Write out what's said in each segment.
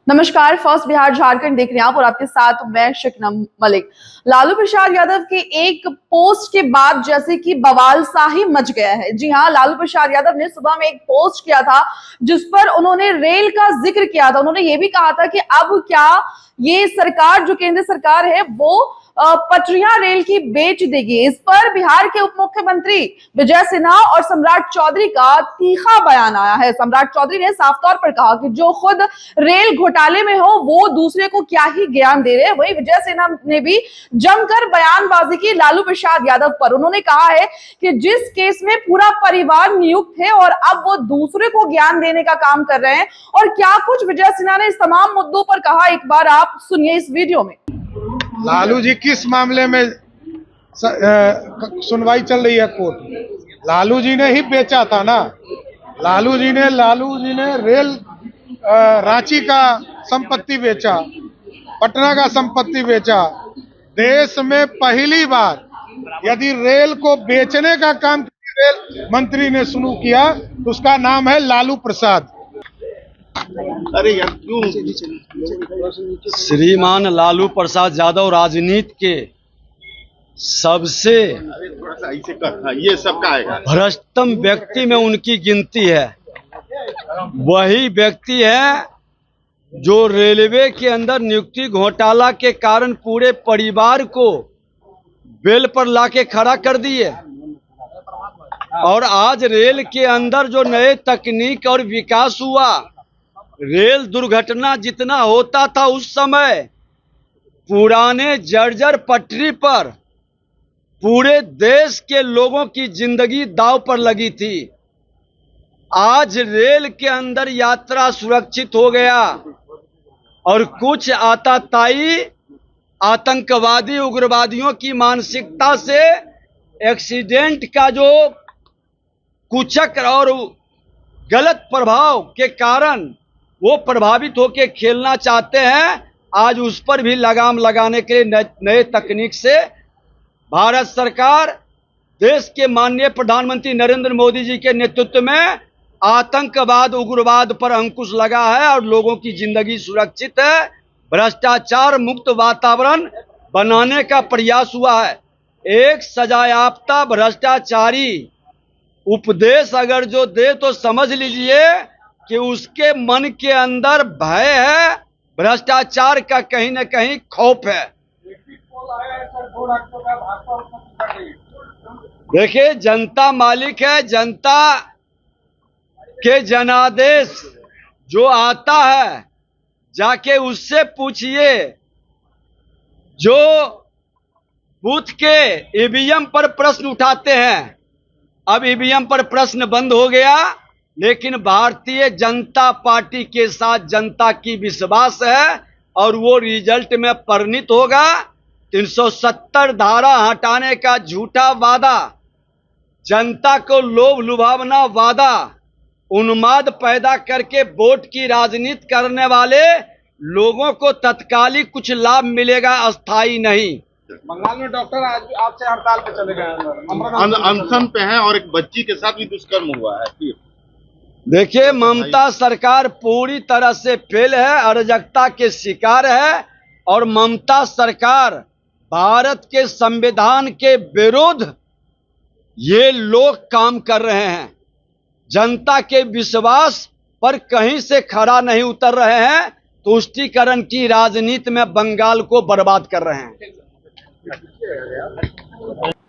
नमस्कार, फर्स्ट बिहार झारखंड देख रहे हैं आप और आपके साथ मैं शकीना मलिक। लालू प्रसाद यादव के एक पोस्ट के बाद जैसे कि बवाल सा ही मच गया है। जी हाँ, लालू प्रसाद यादव ने सुबह में एक पोस्ट किया था जिस पर उन्होंने रेल का जिक्र किया था। उन्होंने ये भी कहा था कि अब क्या ये सरकार जो केंद्र सरकार है वो पटरियां रेल की बेच देगी। इस पर बिहार के उप मुख्यमंत्री विजय सिन्हा और सम्राट चौधरी का तीखा बयान आया है। सम्राट चौधरी ने साफ तौर पर कहा कि जो खुद रेल घोटाले में हो वो दूसरे को क्या ही ज्ञान दे रहे हैं। वहीं विजय सिन्हा ने भी जमकर बयानबाजी की लालू प्रसाद यादव पर। उन्होंने कहा है कि जिस केस में पूरा परिवार नियुक्त है और अब वो दूसरे को ज्ञान देने का काम कर रहे हैं। और क्या कुछ विजय सिन्हा ने इस तमाम मुद्दों पर कहा, एक बार आप सुनिए इस वीडियो में। लालू जी किस मामले में सुनवाई चल रही है कोर्ट? लालू जी ने ही बेचा था ना। लालू जी ने रेल रांची का संपत्ति बेचा, पटना का संपत्ति बेचा। देश में पहली बार यदि रेल को बेचने का काम रेल मंत्री ने शुरू किया तो उसका नाम है लालू प्रसाद। अरे यार क्यों? श्रीमान लालू प्रसाद यादव राजनीति के सबसे थोड़ा सा ऐसे कर, ये सबका आएगा। भ्रष्टतम व्यक्ति में उनकी गिनती है। वही व्यक्ति है जो रेलवे के अंदर नियुक्ति घोटाला के कारण पूरे परिवार को बेल पर लाके खड़ा कर दिए। और आज रेल के अंदर जो नए तकनीक और विकास हुआ, रेल दुर्घटना जितना होता था उस समय पुराने जर्जर पटरी पर पूरे देश के लोगों की जिंदगी दांव पर लगी थी। आज रेल के अंदर यात्रा सुरक्षित हो गया और कुछ आताताई आतंकवादी उग्रवादियों की मानसिकता से एक्सीडेंट का जो कुचक और गलत प्रभाव के कारण वो प्रभावित होकर खेलना चाहते हैं। आज उस पर भी लगाम लगाने के लिए नए तकनीक से भारत सरकार देश के माननीय प्रधानमंत्री नरेंद्र मोदी जी के नेतृत्व में आतंकवाद उग्रवाद पर अंकुश लगा है और लोगों की जिंदगी सुरक्षित है। भ्रष्टाचार मुक्त वातावरण बनाने का प्रयास हुआ है। एक सजायाफ्ता भ्रष्टाचारी उपदेश अगर जो दे तो समझ लीजिए कि उसके मन के अंदर भय है, भ्रष्टाचार का कहीं न कहीं खौफ है। देखिए, जनता मालिक है। जनता के जनादेश जो आता है जाके उससे पूछिए। जो बूथ के ईवीएम पर प्रश्न उठाते हैं, अब ईवीएम पर प्रश्न बंद हो गया, लेकिन भारतीय जनता पार्टी के साथ जनता की विश्वास है और वो रिजल्ट में परिणित होगा। 370 धारा हटाने का झूठा वादा, जनता को लोभ लुभावना वादा, उन्माद पैदा करके वोट की राजनीति करने वाले लोगों को तत्कालिक कुछ लाभ मिलेगा, अस्थाई नहीं। बंगाल में डॉक्टर आज भी आपसे हड़ताल पे चले गए, अनशन पे हैं और एक बच्ची के साथ भी दुष्कर्म हुआ है। देखिए, ममता सरकार पूरी तरह से फेल है, अराजकता के शिकार है और ममता सरकार भारत के संविधान के विरुद्ध ये लोग काम कर रहे हैं। जनता के विश्वास पर कहीं से खरा नहीं उतर रहे हैं, तुष्टीकरण की राजनीति में बंगाल को बर्बाद कर रहे हैं।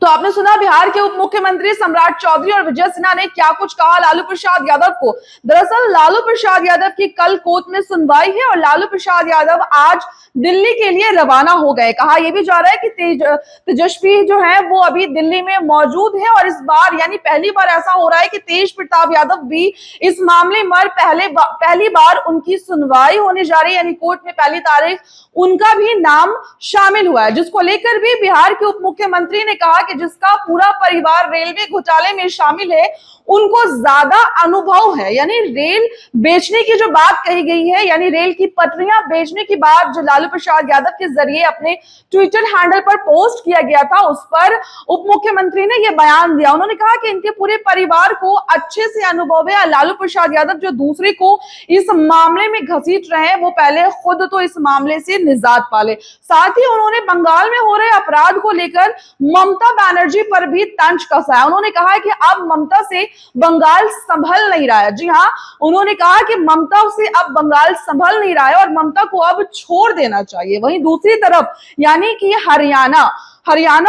तो आपने सुना बिहार के उप मुख्यमंत्री सम्राट चौधरी और विजय सिन्हा ने क्या कुछ कहा लालू प्रसाद यादव को। दरअसल लालू प्रसाद यादव की कल कोर्ट में सुनवाई है और लालू प्रसाद यादव आज दिल्ली के लिए रवाना हो गए। कहा यह भी जा रहा है कि तेजस्वी जो है वो अभी दिल्ली में मौजूद है और इस बार यानी पहली बार ऐसा हो रहा है कि तेज प्रताप यादव भी इस मामले में पहली बार उनकी सुनवाई होने जा रही है, यानी कोर्ट में पहली तारीख उनका भी नाम शामिल हुआ है, जिसको लेकर भी बिहार के उप मुख्यमंत्री ने कहा कि जिसका पूरा परिवार रेलवे घोटाले में शामिल है उनको ज्यादा अनुभव है। यानी रेल बेचने की जो बात कही गई है, यानी रेल की पटरियां बेचने की बात जो लालू प्रसाद यादव के जरिए अपने ट्विटर हैंडल पर पोस्ट किया गया था, उस पर उप मुख्यमंत्री ने यह बयान दिया। उन्होंने कहा कि इनके पूरे परिवार को अच्छे से अनुभव है। लालू प्रसाद यादव जो दूसरे को इस मामले में घसीट रहे हैं, वो पहले खुद तो इस मामले से निजात पाले। साथ ही उन्होंने बंगाल में हो रहे अपराध को लेकर ममता बनर्जी पर भी तंज कसा है। उन्होंने कहा है कि अब ममता से बंगाल संभल नहीं रहा है। जी हां, उन्होंने कहा कि ममता से अब बंगाल संभल नहीं रहा है और ममता को अब छोड़ देना चाहिए। वहीं दूसरी तरफ यानी कि हरियाणा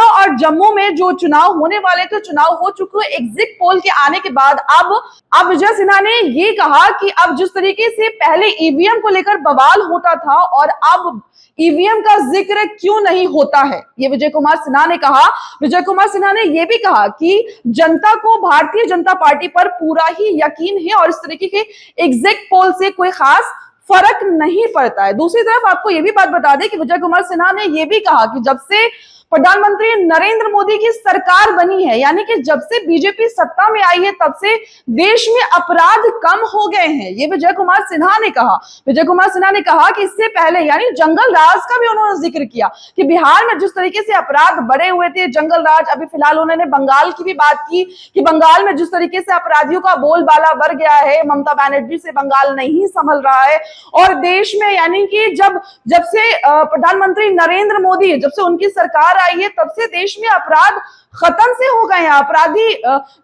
और जम्मू में जो चुनाव होने वाले थे, चुनाव हो चुके, एग्जिट पोल के आने के बाद अब विजय सिन्हा ने ये कहा कि अब जिस तरीके से पहले ईवीएम को लेकर बवाल होता था और अब ईवीएम का जिक्र क्यों नहीं होता है, ये विजय कुमार सिन्हा ने कहा। विजय कुमार सिन्हा ने यह भी कहा कि जनता को भारतीय जनता पार्टी पर पूरा ही यकीन है और इस तरीके के एग्जिट पोल से कोई खास फर्क नहीं पड़ता है। दूसरी तरफ आपको यह भी बात बता दें कि विजय कुमार सिन्हा ने यह भी कहा कि जब से प्रधानमंत्री नरेंद्र मोदी की सरकार बनी है, यानी कि जब से बीजेपी सत्ता में आई है, तब से देश में अपराध कम हो गए हैं, ये विजय कुमार सिन्हा ने कहा। विजय कुमार सिन्हा ने कहा कि इससे पहले यानी जंगल राज का भी उन्होंने जिक्र किया कि बिहार में जिस तरीके से अपराध बढ़े हुए थे, जंगल राज, अभी फिलहाल उन्होंने बंगाल की भी बात की कि बंगाल में जिस तरीके से अपराधियों का बोलबाला बढ़ गया है, ममता बनर्जी से बंगाल नहीं संभल रहा है और देश में यानी कि जब से प्रधानमंत्री नरेंद्र मोदी, जब से उनकी सरकार आई है, तब से देश में अपराध खत्म से हो गए हैं।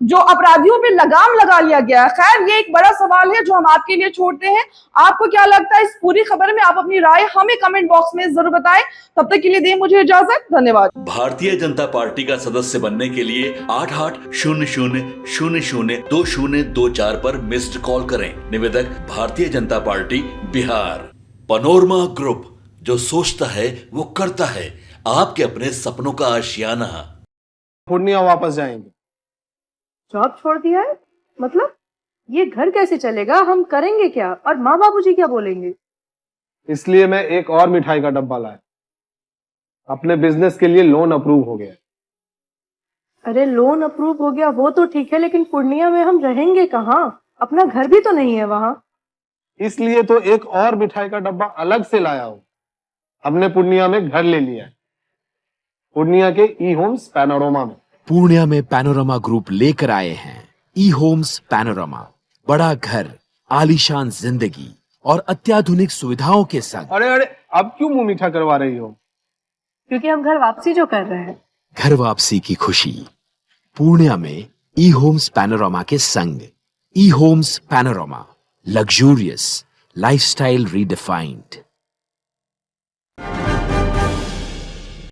जो अपराधियों पे लगाम लगा लिया गया है। खैर, ये एक बड़ा सवाल है जो हम आपके लिए छोड़ते हैं। आपको क्या लगता है इस पूरी खबर में? आप अपनी राय हमें कमेंट बॉक्स में जरूर बताएं। तब तक के लिए दें मुझे इजाजत। धन्यवाद। भारतीय जनता पार्टी का सदस्य बनने के लिए 8800002024 पर मिस्ड कॉल करें। निवेदक Bharatiya Janata party Bihar. Panorama group, जो सोचता है वो करता है। आपके अपने सपनों का आशियाना। पूर्णिया वापस जाएंगे। जॉब छोड़ दिया है? मतलब ये घर कैसे चलेगा? हम करेंगे क्या? और माँ बाबूजी क्या बोलेंगे? इसलिए मैं एक और मिठाई का डब्बा लाया। अपने बिजनेस के लिए लोन अप्रूव हो गया। अरे लोन अप्रूव हो गया वो तो ठीक है, लेकिन पूर्णिया में हम रहेंगे कहाँ? अपना घर भी तो नहीं है वहां। इसलिए तो एक और मिठाई का डब्बा अलग से लाया हूं। हमने पूर्णिया में घर ले लिया है, पूर्णिया के ई होम्स पैनोरमा में। पूर्णिया में पैनोरमा ग्रुप लेकर आए हैं ई होम्स पैनोरमा। बड़ा घर, आलीशान जिंदगी और अत्याधुनिक सुविधाओं के संग। अरे अब क्यों मुंह मीठा करवा रही हो? क्योंकि हम घर वापसी जो कर रहे हैं। घर वापसी की खुशी पूर्णिया में ई होम्स पैनोरमा के संग। E homes panorama, luxurious lifestyle redefined.